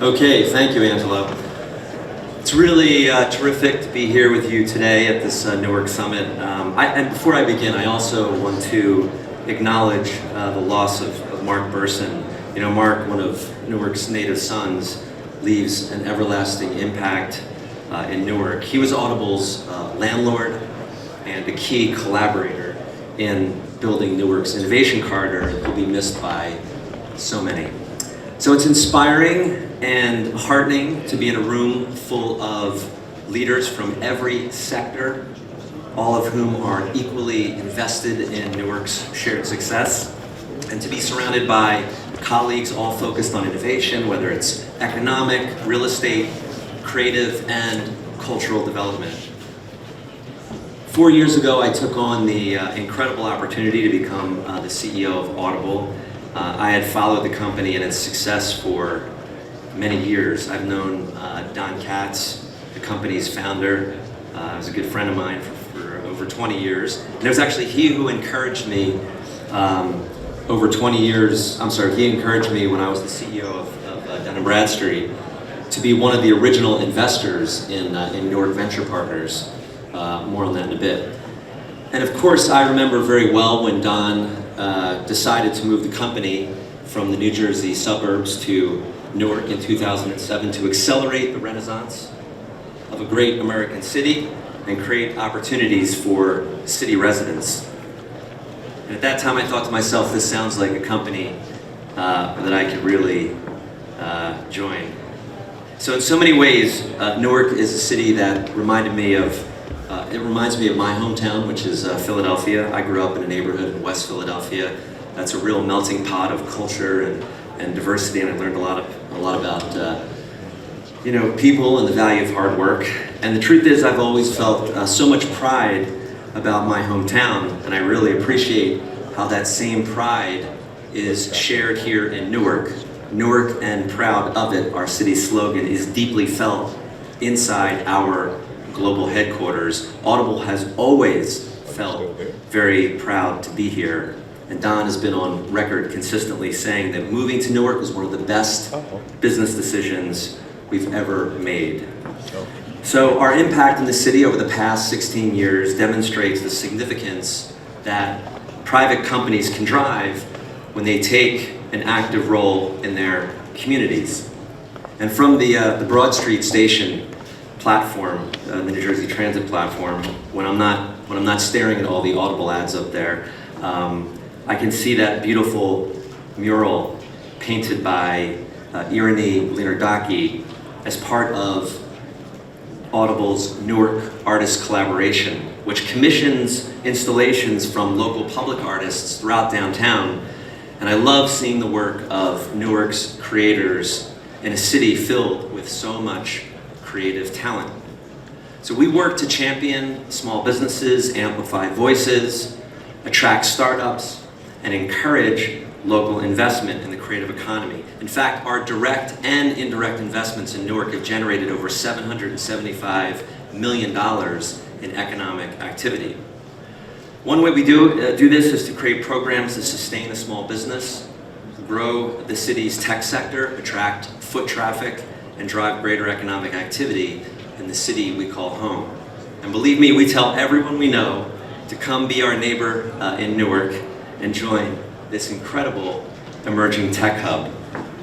Okay, thank you, Angelo. It's really terrific to be here with you today at this Newark Summit. And before I begin, I also want to acknowledge the loss of Mark Burson. You know, Mark, one of Newark's native sons, leaves an everlasting impact in Newark. He was Audible's landlord and a key collaborator in building Newark's innovation corridor. He'll be missed by so many. So it's inspiring and heartening to be in a room full of leaders from every sector, all of whom are equally invested in Newark's shared success, and to be surrounded by colleagues all focused on innovation, whether it's economic, real estate, creative, and cultural development. 4 years ago, I took on the incredible opportunity to become the CEO of Audible. I had followed the company and its success for many years. I've known Don Katz, the company's founder. He was a good friend of mine for over 20 years. And it was actually he who encouraged me over 20 years. He encouraged me when I was the CEO of Dun & Bradstreet to be one of the original investors in Newark Venture Partners. More on that in a bit. And of course, I remember very well when Don decided to move the company from the New Jersey suburbs to Newark in 2007 to accelerate the renaissance of a great American city and create opportunities for city residents. And at that time I thought to myself, this sounds like a company that I could really join. So in so many ways, Newark is a city that reminds me of my hometown, which is Philadelphia. I grew up in a neighborhood in West Philadelphia. That's a real melting pot of culture and diversity, and I learned a lot about people and the value of hard work. And the truth is, I've always felt so much pride about my hometown, and I really appreciate how that same pride is shared here in Newark. Newark and proud of it, our city slogan, is deeply felt inside our global headquarters. Audible has always felt very proud to be here. And Don has been on record consistently saying that moving to Newark was one of the best business decisions we've ever made. So our impact in the city over the past 16 years demonstrates the significance that private companies can drive when they take an active role in their communities. And from the Broad Street Station platform, the New Jersey Transit platform, when I'm not staring at all the Audible ads up there, I can see that beautiful mural painted by Irini Linardaki as part of Audible's Newark Artist Collaboration, which commissions installations from local public artists throughout downtown. And I love seeing the work of Newark's creators in a city filled with so much creative talent. So we work to champion small businesses, amplify voices, attract startups, and encourage local investment in the creative economy. In fact, our direct and indirect investments in Newark have generated over $775 million in economic activity. One way we do this is to create programs that sustain a small business, grow the city's tech sector, attract foot traffic, and drive greater economic activity in the city we call home. And believe me, we tell everyone we know to come be our neighbor in Newark and join this incredible emerging tech hub.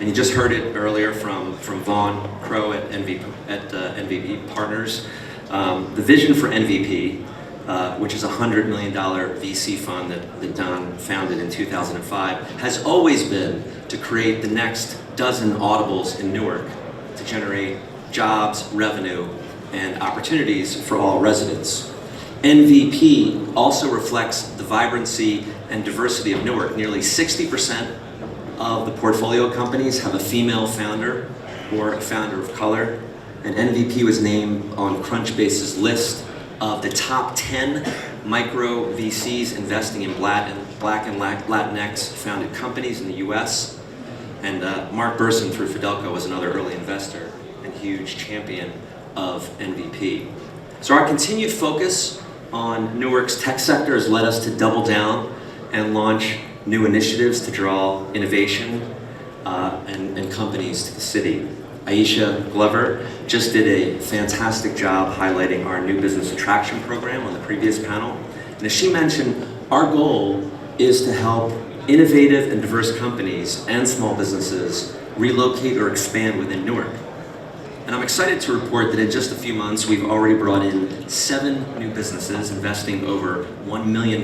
And you just heard it earlier from Vaughn Crow at MVP Partners. The vision for MVP, which is a $100 million VC fund that Don founded in 2005, has always been to create the next dozen Audibles in Newark to generate jobs, revenue, and opportunities for all residents. MVP also reflects the vibrancy and diversity of Newark. Nearly 60% of the portfolio companies have a female founder or a founder of color. And MVP was named on Crunchbase's list of the top 10 micro VCs investing in Black and Latinx founded companies in the US. And Mark Burson through Fidelco was another early investor and huge champion of MVP. So our continued focus on Newark's tech sector has led us to double down and launch new initiatives to draw innovation and companies to the city. Aisha Glover just did a fantastic job highlighting our new business attraction program on the previous panel. And as she mentioned, our goal is to help innovative and diverse companies and small businesses relocate or expand within Newark. And I'm excited to report that in just a few months, we've already brought in 7 new businesses investing over $1 million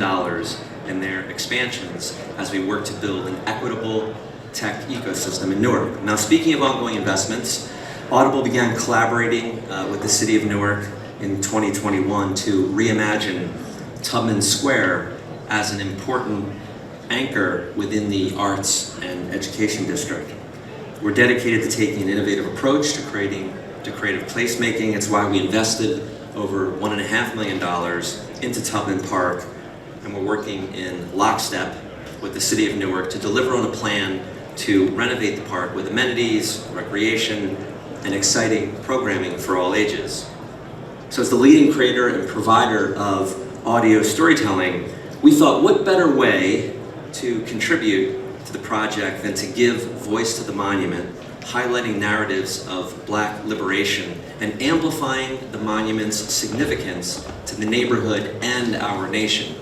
in their expansions as we work to build an equitable tech ecosystem in Newark. Now, speaking of ongoing investments, Audible began collaborating with the City of Newark in 2021 to reimagine Tubman Square as an important anchor within the arts and education district. We're dedicated to taking an innovative approach to creative placemaking. It's why we invested over $1.5 million into Tubman Park, and we're working in lockstep with the City of Newark to deliver on a plan to renovate the park with amenities, recreation, and exciting programming for all ages. So as the leading creator and provider of audio storytelling, we thought what better way to contribute to the project than to give voice to the monument, highlighting narratives of Black liberation and amplifying the monument's significance to the neighborhood and our nation.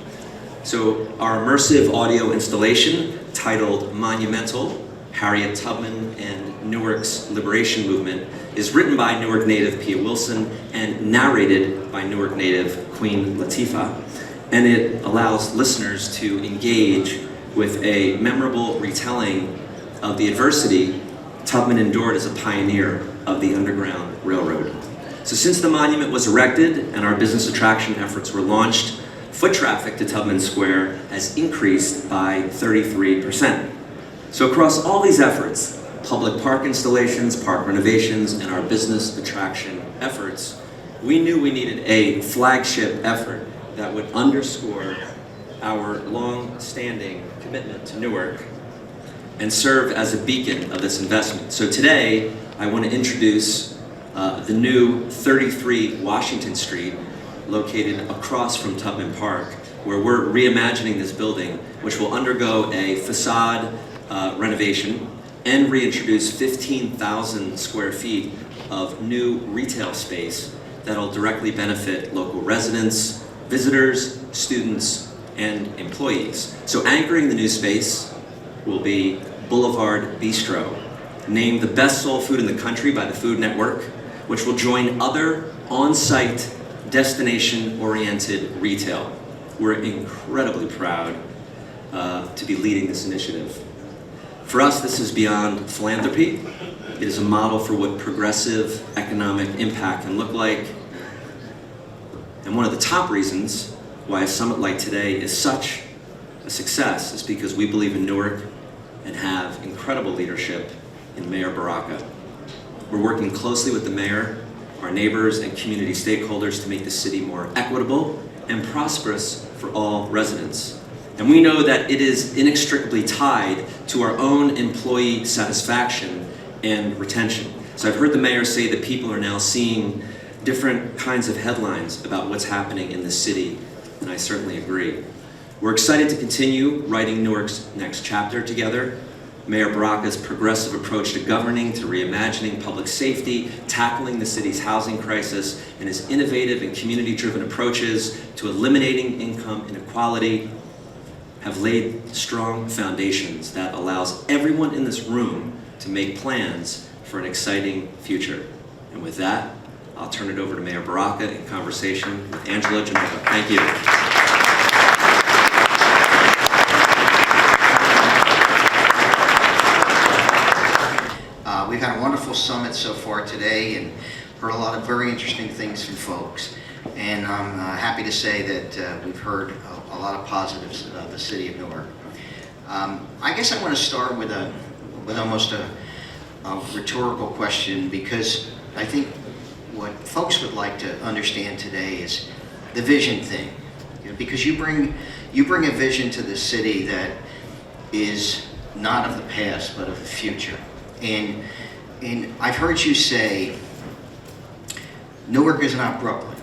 So our immersive audio installation, titled Monumental, Harriet Tubman and Newark's Liberation Movement, is written by Newark native Pia Wilson and narrated by Newark native Queen Latifah. And it allows listeners to engage with a memorable retelling of the adversity Tubman endured as a pioneer of the Underground Railroad. So since the monument was erected and our business attraction efforts were launched, foot traffic to Tubman Square has increased by 33%. So across all these efforts, public park installations, park renovations, and our business attraction efforts, we knew we needed a flagship effort that would underscore our long-standing commitment to Newark and serve as a beacon of this investment. So today, I want to introduce the new 33 Washington Street, located across from Tubman Park, where we're reimagining this building, which will undergo a facade renovation and reintroduce 15,000 square feet of new retail space that'll directly benefit local residents, visitors, students, and employees. So anchoring the new space will be Boulevard Bistro, named the best soul food in the country by the Food Network, which will join other on-site destination-oriented retail. We're incredibly proud to be leading this initiative. For us, this is beyond philanthropy. It is a model for what progressive economic impact can look like. And one of the top reasons why a summit like today is such a success is because we believe in Newark and have incredible leadership in Mayor Baraka. We're working closely with the mayor, our neighbors, and community stakeholders to make the city more equitable and prosperous for all residents. And we know that it is inextricably tied to our own employee satisfaction and retention. So I've heard the mayor say that people are now seeing different kinds of headlines about what's happening in the city, and I certainly agree. We're excited to continue writing Newark's next chapter together. Mayor Baraka's progressive approach to governing, to reimagining public safety, tackling the city's housing crisis, and his innovative and community-driven approaches to eliminating income inequality have laid strong foundations that allows everyone in this room to make plans for an exciting future. And with that, I'll turn it over to Mayor Baraka in conversation with Angela Jamaica. Thank you. We've had a wonderful summit so far today and heard a lot of very interesting things from folks. And I'm happy to say that we've heard a lot of positives about the city of Newark. I guess I want to start with almost a rhetorical question, because I think what folks would like to understand today is the vision thing. You know, because you bring a vision to the city that is not of the past but of the future. And I've heard you say, Newark is not Brooklyn.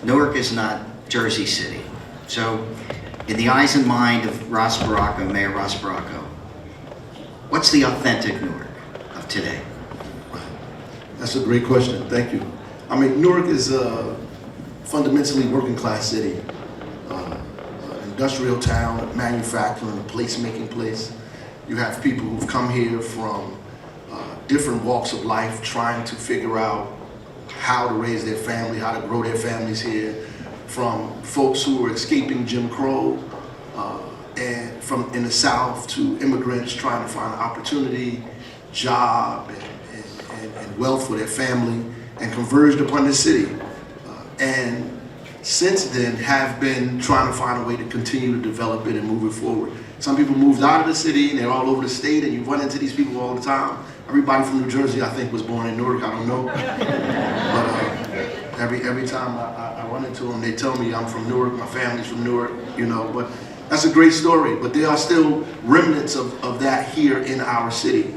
Newark is not Jersey City. So, in the eyes and mind of Ras Baraka, Mayor Ras Baraka, what's the authentic Newark of today? That's a great question. Thank you. I mean, Newark is a fundamentally working class city, an industrial town, a manufacturing, a placemaking place. You have people who've come here from different walks of life trying to figure out how to raise their family, how to grow their families here, from folks who are escaping Jim Crow and from in the South to immigrants trying to find opportunity, job, and wealth for their family, and converged upon this city. And since then have been trying to find a way to continue to develop it and move it forward. Some people moved out of the city and they're all over the state, and you run into these people all the time. Everybody from New Jersey, I think, was born in Newark, I don't know. But every time I run into them, they tell me I'm from Newark, my family's from Newark, you know, but that's a great story. But there are still remnants of that here in our city.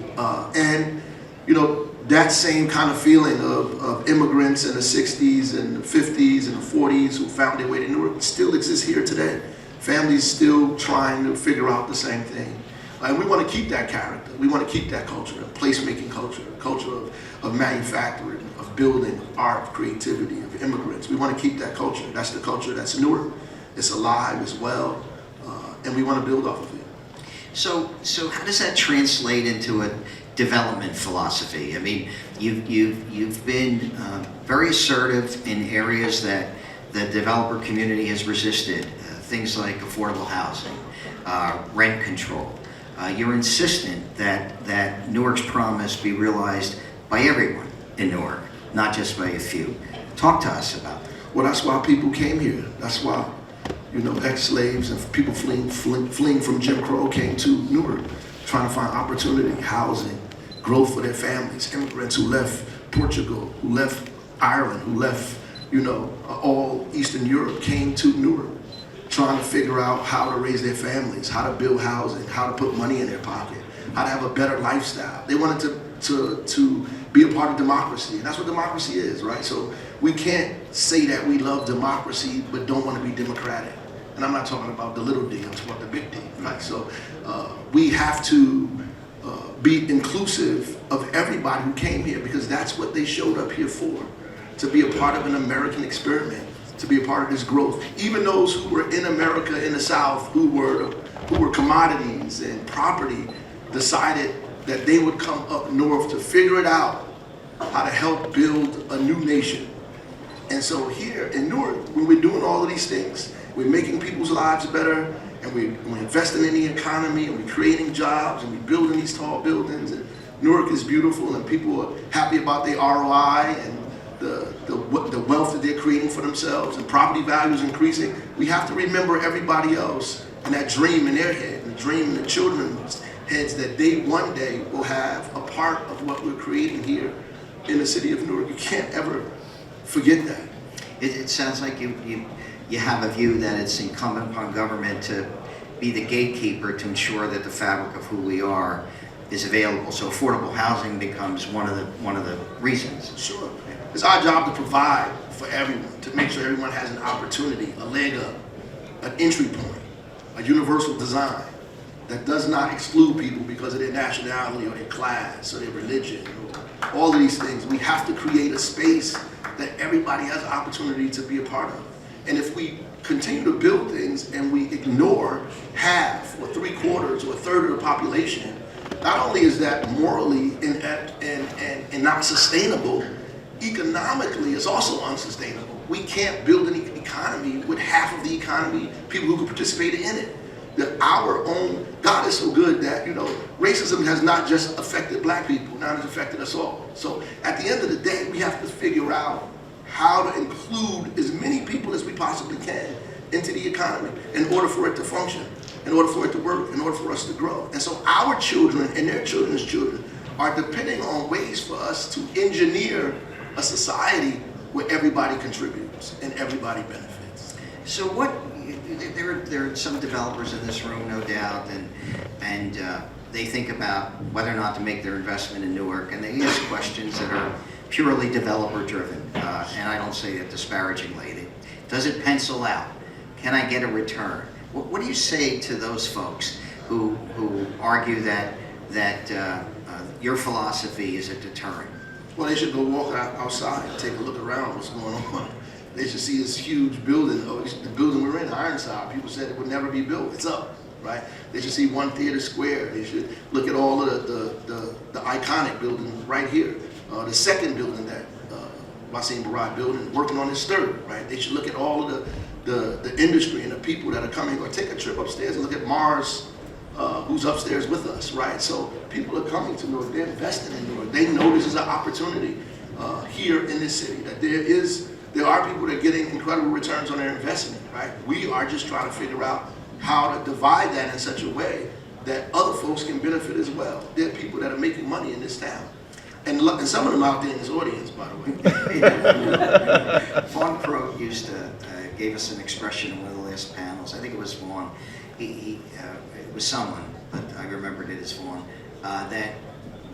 And, you know, that same kind of feeling of immigrants in the 60s and the 50s and the 40s who found their way to Newark still exists here today. Families still trying to figure out the same thing. And we want to keep that character. We want to keep that culture, a placemaking culture, a culture of manufacturing, of building, of art, of creativity, of immigrants. We want to keep that culture. That's the culture that's Newark. It's alive as well, and we want to build off of it. So how does that translate into a development philosophy? I mean, you've been very assertive in areas that the developer community has resisted, things like affordable housing, rent control. You're insistent that Newark's promise be realized by everyone in Newark, not just by a few. Talk to us about that. Well, that's why people came here. That's why, you know, ex-slaves and people fleeing from Jim Crow came to Newark, trying to find opportunity, housing, growth for their families. Immigrants who left Portugal, who left Ireland, who left, you know, all Eastern Europe came to Newark, trying to figure out how to raise their families, how to build housing, how to put money in their pocket, how to have a better lifestyle. They wanted to be a part of democracy, and that's what democracy is, right? So we can't say that we love democracy but don't want to be democratic. And I'm not talking about the little d, I'm talking about the big D, right? So we have to be inclusive of everybody who came here, because that's what they showed up here for, to be a part of an American experiment, to be a part of this growth. Even those who were in America in the South, who were commodities and property, decided that they would come up north to figure it out, how to help build a new nation. And so here in Newark, when we're doing all of these things, we're making people's lives better, and we're investing in the economy, and we're creating jobs, and we're building these tall buildings, and Newark is beautiful, and people are happy about their ROI and the wealth that they're creating for themselves, and property values increasing. We have to remember everybody else and that dream in their head, and the dream in the children's heads, that they one day will have a part of what we're creating here in the city of Newark. You can't ever forget that. It sounds like you have a view that it's incumbent upon government to be the gatekeeper to ensure that the fabric of who we are is available. So affordable housing becomes one of the reasons. Sure. It's our job to provide for everyone, to make sure everyone has an opportunity, a leg up, an entry point, a universal design that does not exclude people because of their nationality or their class or their religion, or all of these things. We have to create a space that everybody has an opportunity to be a part of. And if we continue to build things and we ignore half or 3/4 or a third of the population, not only is that morally inept and not sustainable, economically it's also unsustainable. We can't build an economy with half of the economy, people who could participate in it. That our own, God is so good that, you know, racism has not just affected black people, now it's affected us all. So at the end of the day, we have to figure out how to include as many people as we possibly can into the economy in order for it to function, in order for it to work, in order for us to grow. And so our children and their children's children are depending on ways for us to engineer a society where everybody contributes and everybody benefits. So there are some developers in this room, no doubt, and they think about whether or not to make their investment in Newark, and they ask questions that are purely developer driven, and I don't say that disparagingly. Does it pencil out? Can I get a return? What do you say to those folks who argue that your philosophy is a deterrent? Well, they should go walk outside and take a look around what's going on. They should see this huge building. Oh, the building we're in, Ironside, people said it would never be built. It's up, right? They should see One Theater Square. They should look at all of the iconic buildings right here. The second building that Wasim Barad building, working on his third, right? They should look at all of the industry and the people that are coming, or take a trip upstairs and look at Mars, who's upstairs with us, right? So people are coming to Newark, they're investing in Newark. They know this is an opportunity here in this city, that there are people that are getting incredible returns on their investment, right? We are just trying to figure out how to divide that in such a way that other folks can benefit as well. There are people that are making money in this town. And some of them out there in this audience, by the way. Vaughn Crow gave us an expression in one of the last panels. I think it was Vaughn. It was someone, but I remembered it as Vaughn. That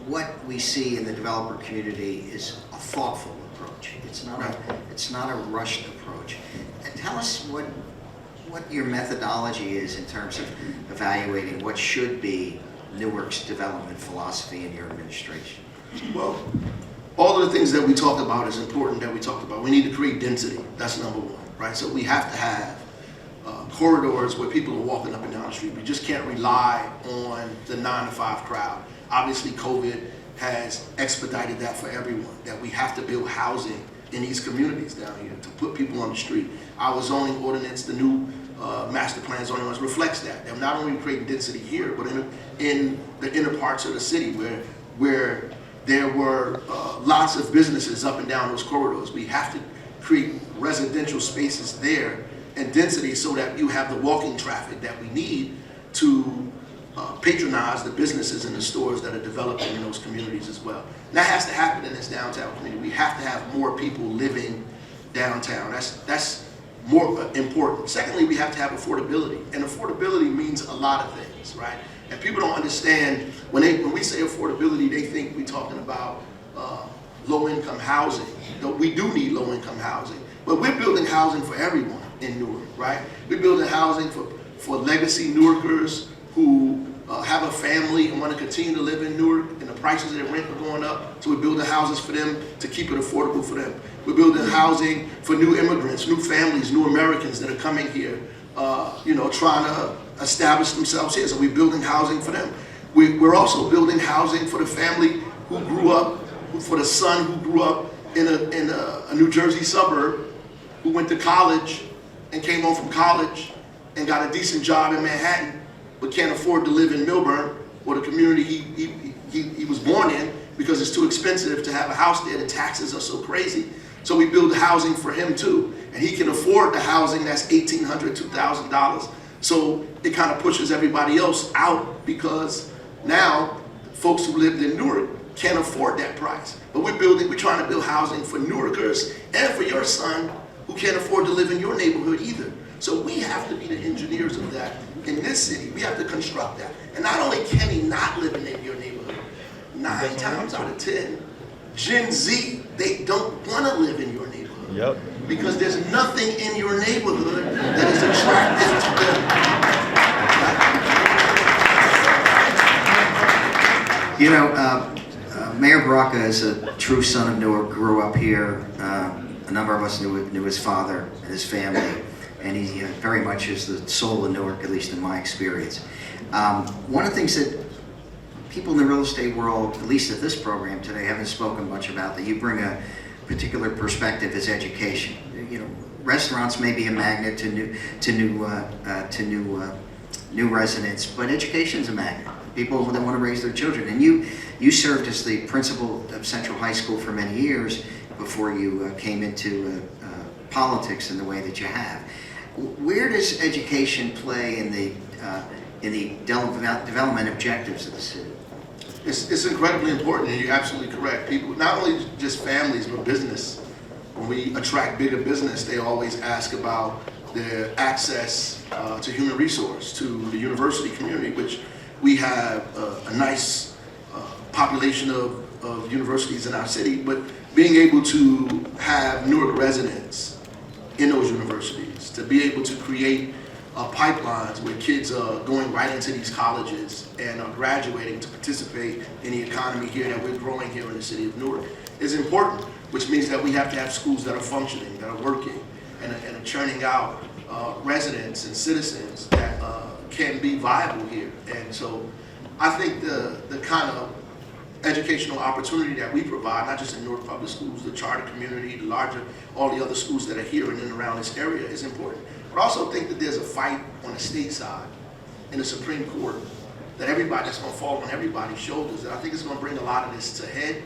what we see in the developer community is a thoughtful approach. It's not a rushed approach. And tell us what your methodology is in terms of evaluating what should be Newark's development philosophy in your administration. Well, all of the things that we talked about is important that we talked about. We need to create density. That's number one, right? So we have to have corridors where people are walking up and down the street. We just can't rely on the 9-to-5 crowd. Obviously, COVID has expedited that for everyone, that we have to build housing in these communities down here to put people on the street. Our zoning ordinance, the new master plan zoning ordinance reflects that. And not only creating density here, but in the inner parts of the city where there were lots of businesses up and down those corridors. We have to create residential spaces there and density so that you have the walking traffic that we need to patronize the businesses and the stores that are developing in those communities as well. And that has to happen in this downtown community. We have to have more people living downtown. That's more important. Secondly, we have to have affordability. And affordability means a lot of things, right? And people don't understand, when we say affordability, they think we're talking about low-income housing. We do need low-income housing, but we're building housing for everyone in Newark, right? We're building housing for legacy Newarkers who have a family and want to continue to live in Newark, and the prices of their rent are going up, so we're building houses for them to keep it affordable for them. We're building housing for new immigrants, new families, new Americans that are coming here, trying to establish themselves here, so we're building housing for them. We're also building housing for the family who grew up, for the son who grew up in a New Jersey suburb, who went to college and came home from college and got a decent job in Manhattan, but can't afford to live in Milburn or the community he was born in because it's too expensive to have a house there. The taxes are so crazy. So we build housing for him too. And he can afford the housing that's $1,800, $2,000. So it kind of pushes everybody else out because now folks who lived in Newark can't afford that price. But we're trying to build housing for Newarkers and for your son who can't afford to live in your neighborhood either. So we have to be the engineers of that in this city. We have to construct that. And not only can he not live in your neighborhood, 9 times out of 10, Gen Z, they don't want to live in your neighborhood. Yep. Because there's nothing in your neighborhood that is attractive to them. Mayor Baraka is a true son of Newark, grew up here. A number of us knew his father and his family, and he very much is the soul of Newark, at least in my experience. One of the things that people in the real estate world, at least at this program today, haven't spoken much about, that you bring a particular perspective, is education. Restaurants may be a magnet to new residents, but education's a magnet. People that want to raise their children, and you served as the principal of Central High School for many years before you came into politics in the way that you have. Where does education play in the development objectives of the city? It's incredibly important, and you're absolutely correct. People, not only just families, but business. When we attract bigger business, they always ask about their access to human resource, to the university community, which we have a nice population of universities in our city, but being able to have Newark residents in those universities, to be able to create pipelines where kids are going right into these colleges and are graduating to participate in the economy here that we're growing here in the city of Newark is important, which means that we have to have schools that are functioning, that are working, and are churning out residents and citizens that can be viable here. And so I think the kind of educational opportunity that we provide, not just in Newark Public Schools, the charter community, the larger, all the other schools that are here and around this area is important. But I also think that there's a fight on the state side in the Supreme Court that that's going to fall on everybody's shoulders, that I think is going to bring a lot of this to head,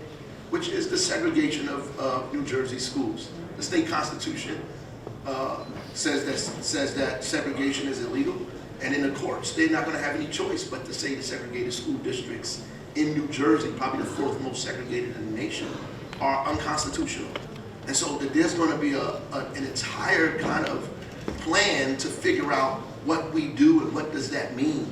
which is the segregation of New Jersey schools. The state constitution says that segregation is illegal, and in the courts, they're not going to have any choice but to say the segregated school districts in New Jersey, probably the fourth most segregated in the nation, are unconstitutional. And so there's going to be an entire kind of plan to figure out what we do and what does that mean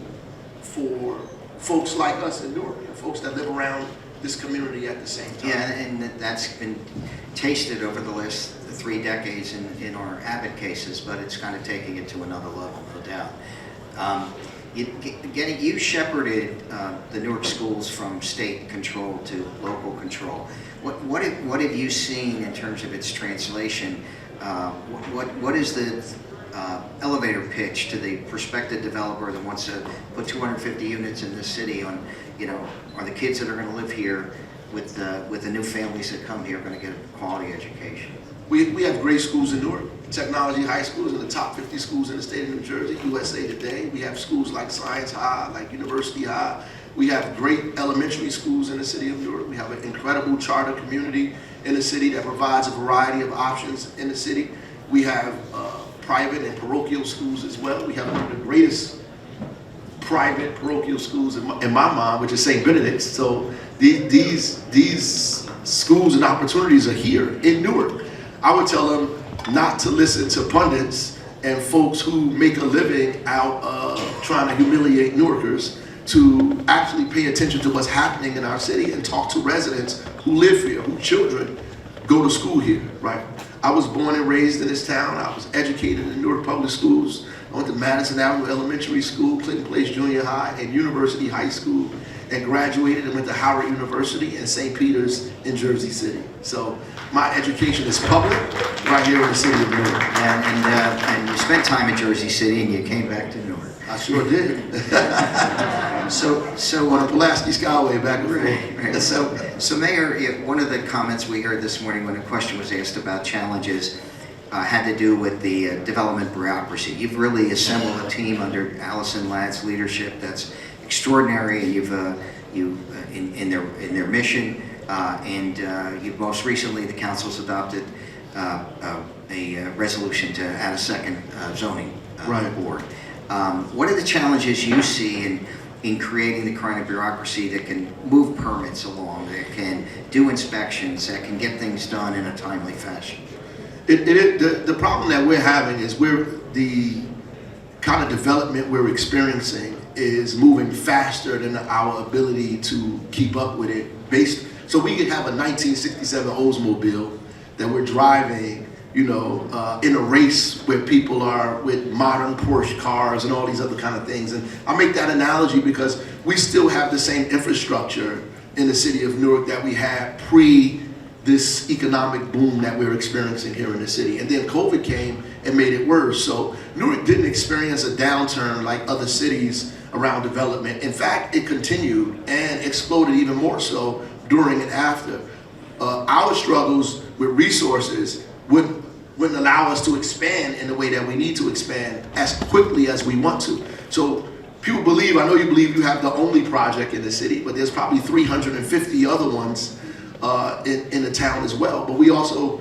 for folks like us in Newark, folks that live around this community at the same time. Yeah, and that's been tasted over the last 3 decades in our Abbott cases, but it's kind of taking it to another level, no doubt. You shepherded the Newark schools from state control to local control. What have you seen in terms of its translation? What is the elevator pitch to the prospective developer that wants to put 250 units in this city on, are the kids that are going to live here with the new families that come here going to get a quality education? We have great schools in Newark. Technology high schools in the top 50 schools in the state of New Jersey, USA Today. We have schools like Science High, like University High. We have great elementary schools in the city of Newark. We have an incredible charter community in the city that provides a variety of options in the city. We have private and parochial schools as well. We have one of the greatest private parochial schools in my mind, which is St. Benedict's. So these schools and opportunities are here in Newark. I would tell them not to listen to pundits and folks who make a living out of trying to humiliate Newarkers, to actually pay attention to what's happening in our city and talk to residents who live here, whose children go to school here, right? I was born and raised in this town. I was educated in Newark Public Schools. I went to Madison Avenue Elementary School, Clinton Place Junior High, and University High School, and graduated and went to Howard University and St. Peter's in Jersey City. So my education is public right here in the city of Newark. And you spent time in Jersey City and you came back to Newark. I sure did. So on Pulaski Skyway back and forth. Right. So Mayor, one of the comments we heard this morning when a question was asked about challenges had to do with the development bureaucracy. You've really assembled a team under Allison Ladd's leadership that's extraordinary, and in their mission, and you've most recently, the council's adopted a resolution to add a second zoning board. What are the challenges you see in creating the kind of bureaucracy that can move permits along, that can do inspections, that can get things done in a timely fashion? The problem that we're having is the kind of development we're experiencing is moving faster than our ability to keep up with it. So we could have a 1967 Oldsmobile that we're driving, in a race where people are with modern Porsche cars and all these other kind of things. And I make that analogy because we still have the same infrastructure in the city of Newark that we had pre this economic boom that we're experiencing here in the city. And then COVID came and made it worse. So Newark didn't experience a downturn like other cities around development. In fact, it continued and exploded even more so during and after. Our struggles with resources wouldn't allow us to expand in the way that we need to expand as quickly as we want to. So people believe, I know you believe you have the only project in the city, but there's probably 350 other ones in the town as well. But we also,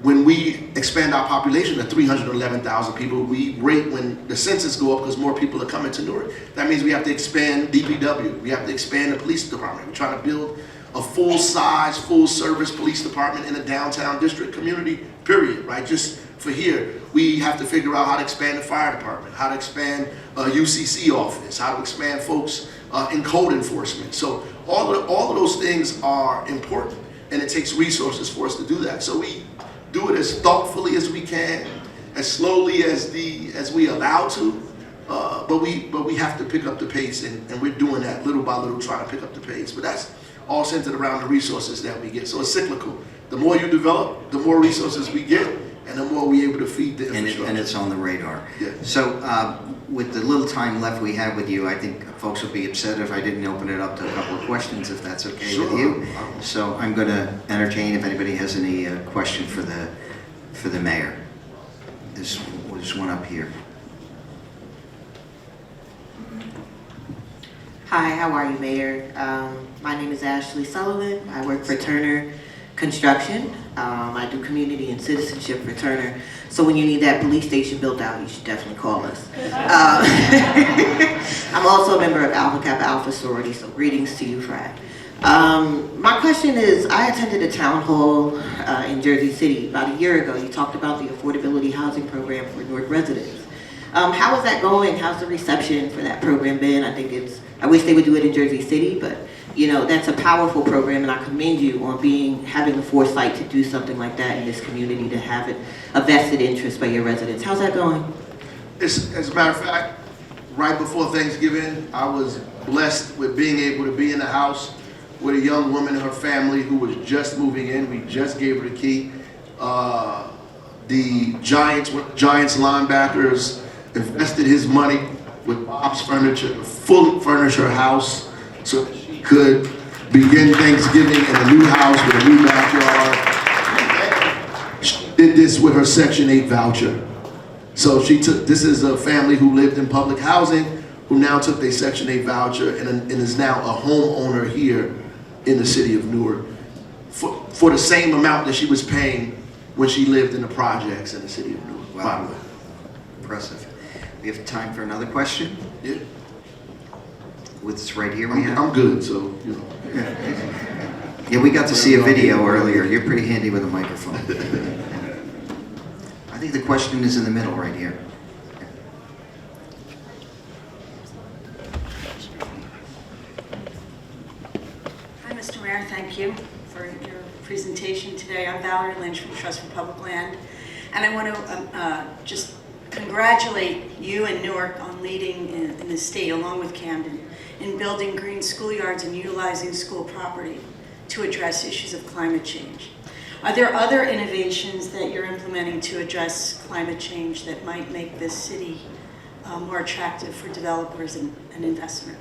when we expand our population to 311,000 people, we rate when the census go up because more people are coming to Newark. That means we have to expand DPW. We have to expand the police department. We're trying to build a full-size, full-service police department in a downtown district community, period, right? Just for here, we have to figure out how to expand the fire department, how to expand a UCC office, how to expand folks in code enforcement. So all of those things are important, and it takes resources for us to do that. So we do it as thoughtfully as we can, as slowly as we allow to, but we have to pick up the pace, and we're doing that little by little, trying to pick up the pace. But that's all centered around the resources that we get. So it's cyclical. The more you develop, the more resources we get, and the more we're able to feed the infrastructure. And it's on the radar. Yeah. So with the little time left we have with you, I think folks will be upset if I didn't open it up to a couple of questions, if that's okay Sure. with you. So I'm going to entertain if anybody has any question for the mayor. There's one up here. Hi, how are you, Mayor? My name is Ashley Sullivan. I work for Turner Construction. I do community and citizenship for Turner. So when you need that police station built out, you should definitely call us. I'm also a member of Alpha Kappa Alpha sorority, so greetings to you, Fry. My question is, I attended a town hall in Jersey City about a year ago. You talked about the affordability housing program for Newark residents. How is that going? How's the reception for that program been? I wish they would do it in Jersey City, but you know, that's a powerful program, and I commend you on having the foresight to do something like that in this community, to have it a vested interest by your residents. How's that going? As a matter of fact, right before Thanksgiving, I was blessed with being able to be in the house with a young woman and her family who was just moving in. We just gave her the key. The Giants linebackers invested his money with Bob's Furniture to fully furnish her house so that she could begin Thanksgiving in a new house with a new backyard. She did this with her Section 8 voucher. So this is a family who lived in public housing, who now took their Section 8 voucher and is now a homeowner here in the city of Newark for the same amount that she was paying when she lived in the projects in the city of Newark. Wow. Impressive. We have time for another question? Yeah. It's right here we have. I'm good, so, you know. Yeah, we got to see a video earlier. You're pretty handy with a microphone. I think the question is in the middle right here. Hi, Mr. Mayor. Thank you for your presentation today. I'm Valerie Lynch from Trust for Public Land, and I want to just congratulate you and Newark on leading in the state, along with Camden, in building green schoolyards and utilizing school property to address issues of climate change. Are there other innovations that you're implementing to address climate change that might make this city more attractive for developers and investment?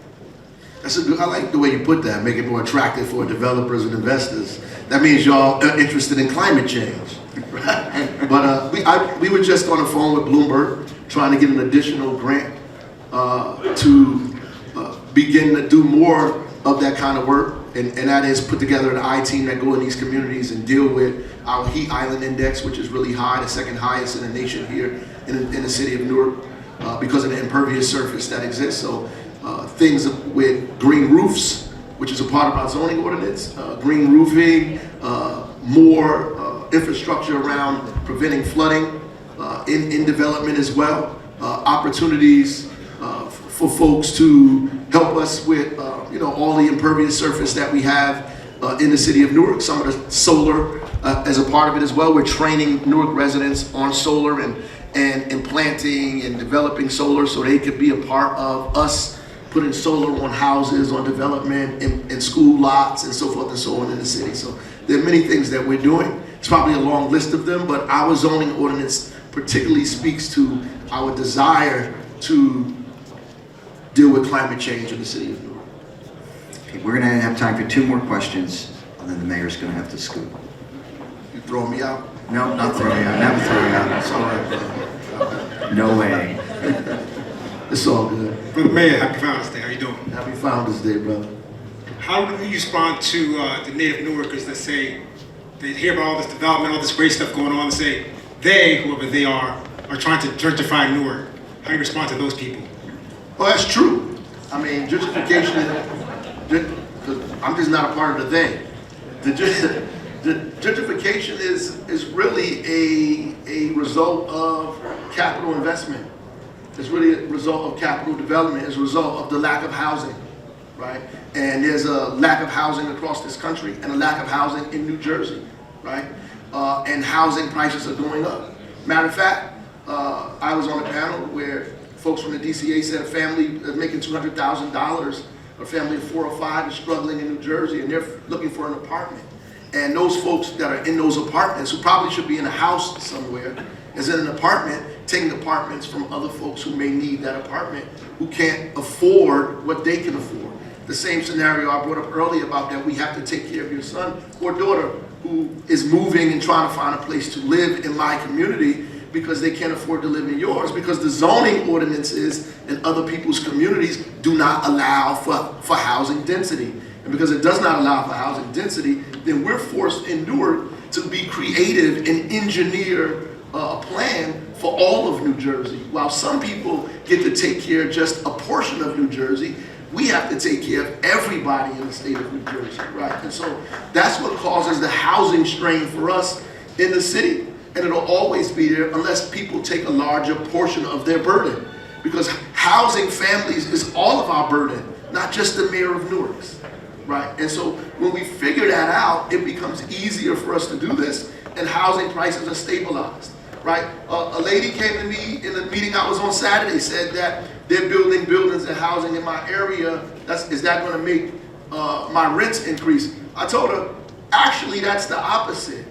I like the way you put that, make it more attractive for developers and investors. That means y'all are interested in climate change. Right? But we were just on the phone with Bloomberg trying to get an additional grant to begin to do more of that kind of work. And that is put together an I-team that go in these communities and deal with our heat island index, which is really high, the second highest in the nation here in the city of Newark, because of the impervious surface that exists. So things with green roofs, which is a part of our zoning ordinance, green roofing, more infrastructure around preventing flooding in development as well, opportunities for folks to help us with all the impervious surface that we have in the city of Newark. Some of the solar as a part of it as well. We're training Newark residents on solar and planting and developing solar so they could be a part of us putting solar on houses, on development, in school lots, and so forth and so on in the city. So there are many things that we're doing. It's probably a long list of them, but our zoning ordinance particularly speaks to our desire to deal with climate change in the city of Newark. Okay, we're going to have time for 2 more questions, and then the mayor's going to have to scoop. You throwing me out? No, not throwing out. Never throwing out. It's all right, brother. No way. It's all good. Brother Mayor, happy Founders Day. How you doing? Happy Founders Day, brother. How do you respond to the native Newarkers that say, they hear about all this development, all this great stuff going on, and say they, whoever they are trying to gentrify Newark? How do you respond to those people? Well, that's true. I mean, gentrification, I'm just not a part of the they. The gentrification is really a result of capital investment. It's really a result of capital development. It's a result of the lack of housing, right? And there's a lack of housing across this country and a lack of housing in New Jersey, right? And housing prices are going up. Matter of fact, I was on a panel where folks from the DCA said a family that's making $200,000, a family of 4 or 5 is struggling in New Jersey, and they're looking for an apartment. And those folks that are in those apartments, who probably should be in a house somewhere, is in an apartment, taking apartments from other folks who may need that apartment, who can't afford what they can afford. The same scenario I brought up earlier about that we have to take care of your son or daughter who is moving and trying to find a place to live in my community because they can't afford to live in yours, because the zoning ordinances in other people's communities do not allow for housing density. And because it does not allow for housing density, then we're forced in Newark to be creative and engineer a plan for all of New Jersey. While some people get to take care of just a portion of New Jersey, we have to take care of everybody in the state of New Jersey, right? And so that's what causes the housing strain for us in the city. And it'll always be there unless people take a larger portion of their burden. Because housing families is all of our burden, not just the mayor of Newark's, right? And so when we figure that out, it becomes easier for us to do this, and housing prices are stabilized, right? A lady came to me in the meeting I was on Saturday, said that they're building buildings and housing in my area. Is that going to make my rents increase? I told her, actually, that's the opposite.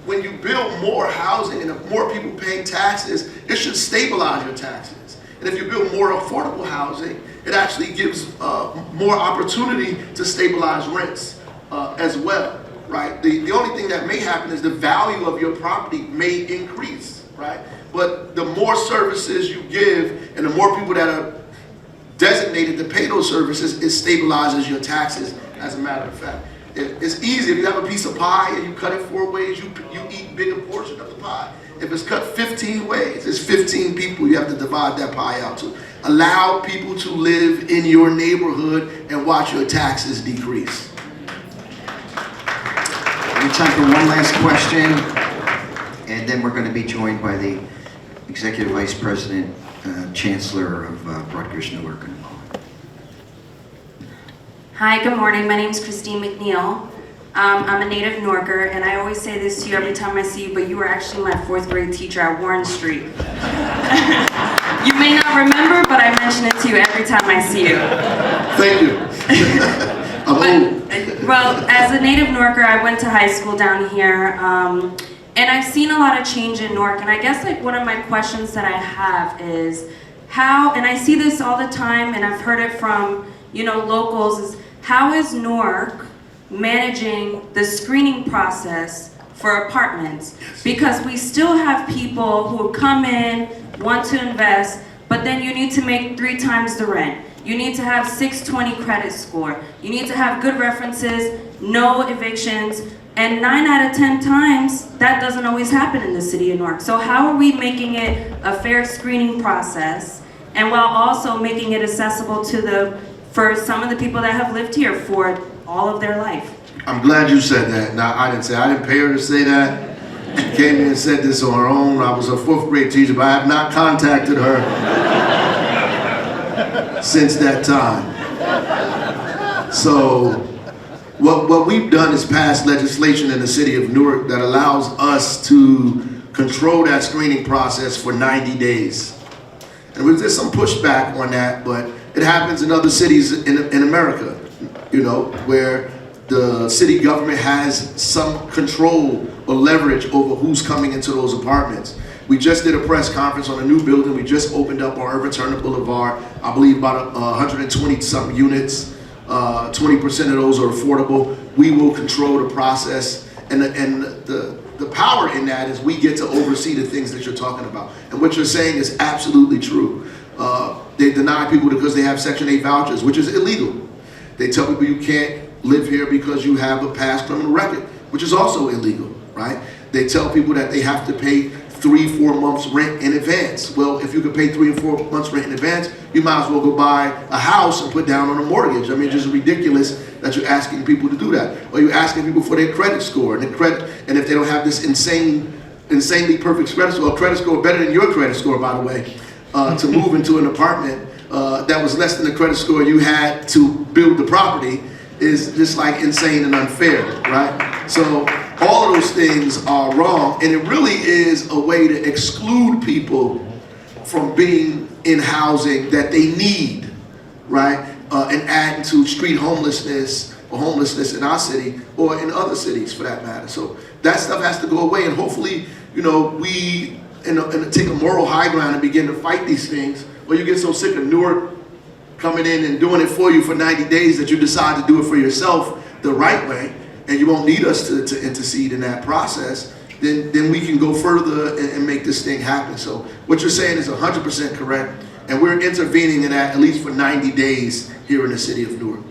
When you build more housing and more people paying taxes, it should stabilize your taxes. And if you build more affordable housing, it actually gives more opportunity to stabilize rents as well, right? The only thing that may happen is the value of your property may increase, right? But the more services you give and the more people that are designated to pay those services, it stabilizes your taxes, as a matter of fact. It's easy. If you have a piece of pie and you cut it 4 ways, you eat bigger portion of the pie. If it's cut 15 ways, it's 15 people you have to divide that pie out to. Allow people to live in your neighborhood and watch your taxes decrease. We have time for one last question, and then we're going to be joined by the Executive Vice President, Chancellor of Rutgers Newark. Hi, good morning. My name is Christine McNeil. I'm a native Newarker, and I always say this to you every time I see you, but you were actually my 4th grade teacher at Warren Street. You may not remember, but I mention it to you every time I see you. Thank you. Well, as a native Newarker, I went to high school down here, and I've seen a lot of change in Newark, and I guess like one of my questions that I have is how, and I see this all the time, and I've heard it from, locals, is how is Newark managing the screening process for apartments? Because we still have people who come in, want to invest, but then you need to make 3 times the rent. You need to have 620 credit score. You need to have good references, no evictions, and 9 out of 10 times, that doesn't always happen in the city of Newark. So how are we making it a fair screening process, and while also making it accessible for some of the people that have lived here for all of their life? I'm glad you said that. Now, I didn't pay her to say that. She came in and said this on her own. I was a 4th grade teacher, but I have not contacted her since that time. So what we've done is pass legislation in the city of Newark that allows us to control that screening process for 90 days. And there's some pushback on that, but it happens in other cities in America, where the city government has some control or leverage over who's coming into those apartments. We just did a press conference on a new building. We just opened up on Irvin Turner Boulevard. I believe about 120-something units. 20% of those are affordable. We will control the process, and the power in that is we get to oversee the things that you're talking about. And what you're saying is absolutely true. They deny people because they have Section 8 vouchers, which is illegal. They tell people you can't live here because you have a past criminal record, which is also illegal, right? They tell people that they have to pay 3-4 months rent in advance. Well, if you could pay 3 and 4 months rent in advance, you might as well go buy a house and put down on a mortgage. I mean, it's just ridiculous that you're asking people to do that. Or you're asking people for their credit score, and if they don't have this insanely perfect credit score better than your credit score, by the way, to move into an apartment that was less than the credit score you had to build the property is just like insane and unfair, right? So All of those things are wrong, and it really is a way to exclude people from being in housing that they need, right? And adding to street homelessness or homelessness in our city or in other cities for that matter. So that stuff has to go away, and hopefully, you know, we and take a moral high ground and begin to fight these things. Or you get so sick of Newark coming in and doing it for you for 90 days that you decide to do it for yourself the right way, and you won't need us to intercede in that process, then we can go further and make this thing happen. So what you're saying is 100% correct, and we're intervening in that at least for 90 days here in the city of Newark.